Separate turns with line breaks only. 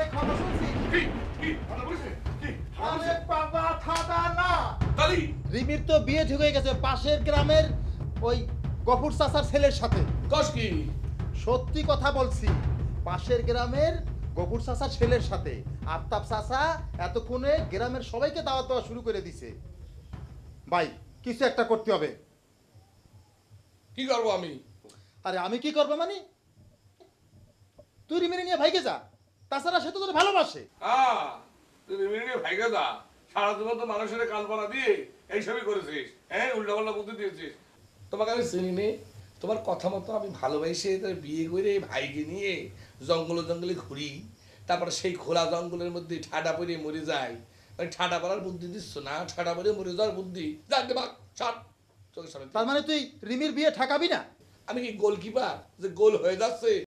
এই কথা শুনছি।
কি কথা বলছে কি
আরে বাবা থাদা না।
তালি
রিমির তো বিয়ে ঠিক হয়ে গেছে পাশের গ্রামের ওই গফুর চাচার ছেলের সাথে।
কস কি
সত্যি কথা বলছি, পাশের গ্রামের গফুর চাচার ছেলের সাথে। আফতাব চাচা এতক্ষণে গ্রামের সবাইকে দাওয়াত দেওয়া শুরু করে দিছে। ভাই কিছু একটা করতে হবে।
কি করবো আমি?
আরে আমি কি করবো মানে, তুই রিমিরে নিয়ে ভাইকে যা, তাছাড়া সে তো তোর ভালোবাসে।
তুই রিমিনি ভাইকে দা, সারা জীবন তো মানুষের কালপনা দিয়ে এইসবই করেছিস, হ্যাঁ উল্টা পাল্টা বুদ্ধি দিয়েছিস। তোমাকে আমি চিনি নে, তোমার কথা মতো আমি ভালোবাসে তার বিয়ে করে ভাইকে নিয়ে জঙ্গলে ঘুরি, তারপর সেই খোলা জঙ্গলের মধ্যে ঠাডা পরে মরে যায়। মানে ঠাডা পড়ার বুদ্ধি দিচ্ছ না, ঠাডা পরে মরে যাওয়ার বুদ্ধি জানতে পার সব চোখের সামনে।
তার মানে তুই রিমির বিয়ে ঠেকাবি না?
আমি কি গোলকিপার যে গোল হয়ে যাচ্ছে